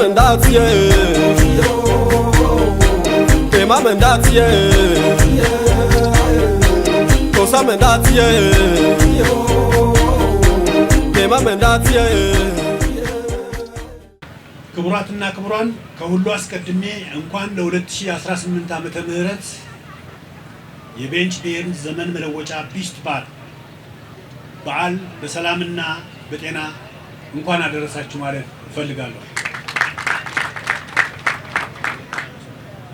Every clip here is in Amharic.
mendatie Tema mendatie Cosa mendatie Tema mendatie ክቡራትና ክቡራን ከሁሉ አስቀድሜ እንኳን ለ2018 ዓመተ ምህረት የቤንች ብሔር ዘመን መለወጫ ቢስት በዓል በሰላምና በጤና እንኳን አደረሳችሁ ማለት እፈልጋለሁ።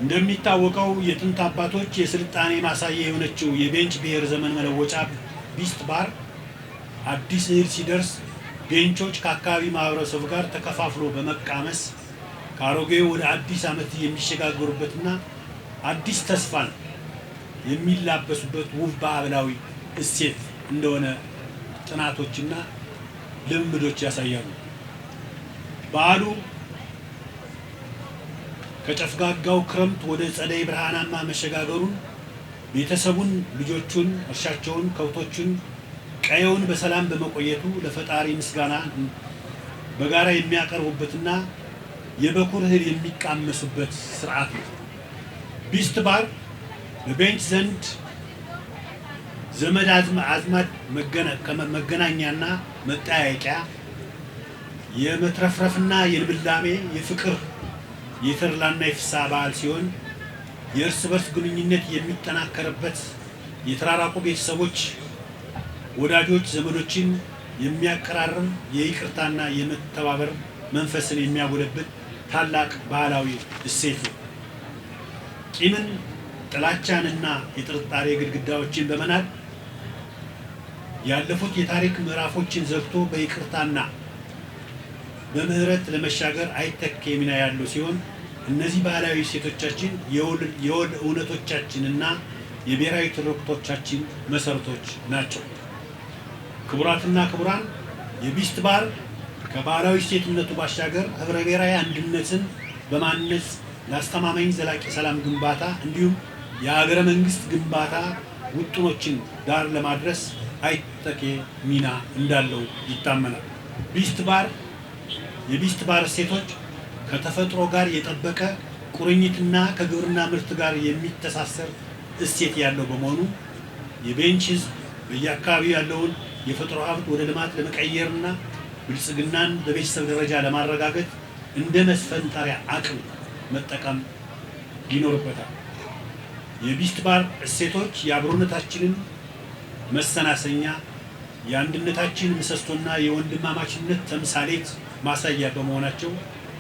እንደሚታወቀው የጥንት አባቶች የስልጣኔ ማሳያ የሆነችው የቤንች ብሔር ዘመን መለወጫ ቢስት አዲስ እህል ሲደርስ ቤንቾች ከአካባቢ ማህበረሰብ ጋር ተከፋፍሎ በመቃመስ ከአሮጌው ወደ አዲስ ዓመት የሚሸጋገሩበትና አዲስ ተስፋን የሚላበሱበት ውብ ባህላዊ እሴት እንደሆነ ጥናቶችና ልምምዶች ያሳያሉ። በዓሉ ከጨፍጋጋው ክረምት ወደ ጸደይ ብርሃናማ መሸጋገሩን ቤተሰቡን፣ ልጆቹን፣ እርሻቸውን፣ ከብቶቹን ቀየውን በሰላም በመቆየቱ ለፈጣሪ ምስጋና በጋራ የሚያቀርቡበትና የበኩር እህል የሚቃመሱበት ስርዓት ነው። ቢስት በቤንች ዘንድ ዘመድ አዝማድ መገናኛና መጠያየቂያ፣ የመትረፍረፍና የልምላሜ፣ የፍቅር፣ የተድላና የፍስሐ በዓል ሲሆን የእርስ በርስ ግንኙነት የሚጠናከርበት፣ የተራራቁ ቤተሰቦች ወዳጆች ዘመዶችን የሚያቀራርብ፣ የይቅርታና የመተባበር መንፈስን የሚያጎለብት ታላቅ ባህላዊ እሴት ነው። ቂምን፣ ጥላቻንና የጥርጣሬ ግድግዳዎችን በመናድ ያለፉት የታሪክ ምዕራፎችን ዘግቶ በይቅርታና በምህረት ለመሻገር አይተኬ ሚና ያለው ሲሆን እነዚህ ባህላዊ እሴቶቻችን የወል እውነቶቻችንና የብሔራዊ ትርክቶቻችን መሰረቶች ናቸው። ክቡራትና ክቡራን የቢስት ከባህላዊ እሴትነቱ ባሻገር ህብረ ብሔራዊ አንድነትን በማነጽ ለአስተማማኝ ዘላቂ ሰላም ግንባታ እንዲሁም የሀገረ መንግስት ግንባታ ውጥኖችን ዳር ለማድረስ አይተኬ ሚና እንዳለው ይታመናል። የቢስት እሴቶች ከተፈጥሮ ጋር የጠበቀ ቁርኝትና ከግብርና ምርት ጋር የሚተሳሰር እሴት ያለው በመሆኑ የቤንች ህዝብ በየአካባቢው ያለውን የፈጥሮ ሀብት ወደ ልማት ለመቀየርና ብልጽግናን በቤተሰብ ደረጃ ለማረጋገጥ እንደ መስፈንጠሪያ አቅም መጠቀም ይኖርበታል። የቢስት እሴቶች የአብሮነታችንን መሰናሰኛ፣ የአንድነታችን ምሰሶና የወንድማማችነት ተምሳሌት ማሳያ በመሆናቸው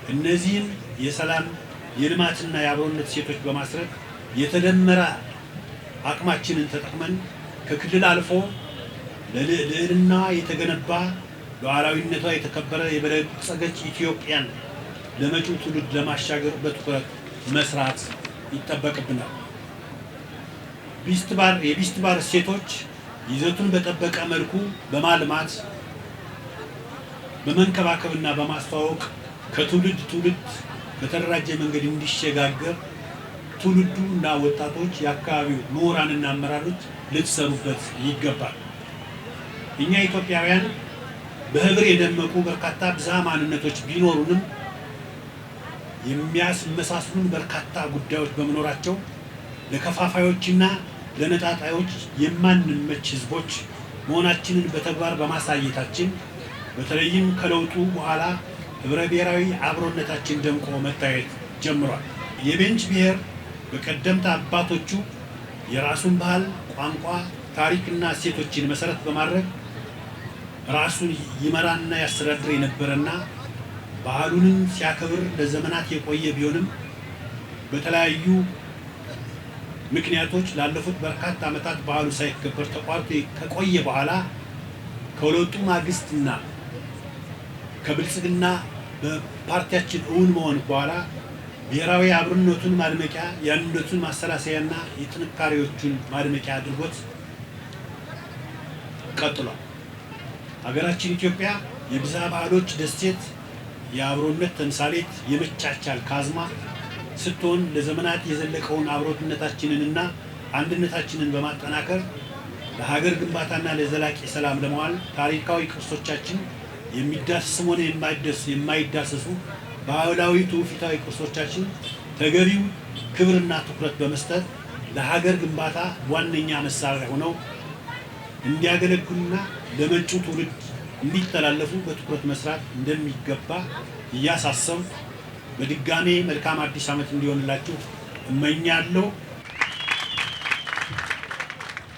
እነዚህን የሰላም የልማትና የአብሮነት እሴቶች በማስረግ የተደመረ አቅማችንን ተጠቅመን ከክልል አልፎ ለልዕልና የተገነባ ሉዓላዊነቷ የተከበረ የበለጸገች ኢትዮጵያን ለመጪው ትውልድ ለማሻገር በትኩረት መስራት ይጠበቅብናል። የቢስት እሴቶች ይዘቱን በጠበቀ መልኩ በማልማት በመንከባከብና በማስተዋወቅ ከትውልድ ትውልድ በተደራጀ መንገድ እንዲሸጋገር ትውልዱና ወጣቶች፣ የአካባቢው ምሁራንና አመራሮች ልትሰሩበት ይገባል። እኛ ኢትዮጵያውያን በህብር የደመቁ በርካታ ብዝሃ ማንነቶች ቢኖሩንም የሚያስመሳስሉን በርካታ ጉዳዮች በመኖራቸው ለከፋፋዮችና ለነጣጣዮች የማንመች ህዝቦች መሆናችንን በተግባር በማሳየታችን በተለይም ከለውጡ በኋላ ህብረ ብሔራዊ አብሮነታችን ደምቆ መታየት ጀምሯል። የቤንች ብሔር በቀደምት አባቶቹ የራሱን ባህል፣ ቋንቋ፣ ታሪክና እሴቶችን መሰረት በማድረግ ራሱን ይመራና ያስተዳድር የነበረና ባህሉንም ሲያከብር ለዘመናት የቆየ ቢሆንም በተለያዩ ምክንያቶች ላለፉት በርካታ ዓመታት ባህሉ ሳይከበር ተቋርጦ ከቆየ በኋላ ከለውጡ ማግስትና ከብልጽግና በፓርቲያችን እውን መሆን በኋላ ብሔራዊ አብሮነቱን ማድመቂያ፣ የአንድነቱን ማሰላሰያና የጥንካሬዎቹን ማድመቂያ አድርጎት ቀጥሏል። ሀገራችን ኢትዮጵያ የብዝሃ ባህሎች ደሴት፣ የአብሮነት ተምሳሌት፣ የመቻቻል ካዝማ ስትሆን ለዘመናት የዘለቀውን አብሮነታችንንና አንድነታችንን በማጠናከር ለሀገር ግንባታና ለዘላቂ ሰላም ለመዋል ታሪካዊ ቅርሶቻችን የሚዳሰሱ ሆነ የማይዳሰሱ ባህላዊ ትውፊታዊ ቅርሶቻችን ተገቢው ክብርና ትኩረት በመስጠት ለሀገር ግንባታ ዋነኛ መሳሪያ ሆነው እንዲያገለግሉና ለመጪው ትውልድ እንዲተላለፉ በትኩረት መስራት እንደሚገባ እያሳሰብ በድጋሜ መልካም አዲስ ዓመት እንዲሆንላችሁ እመኛለሁ።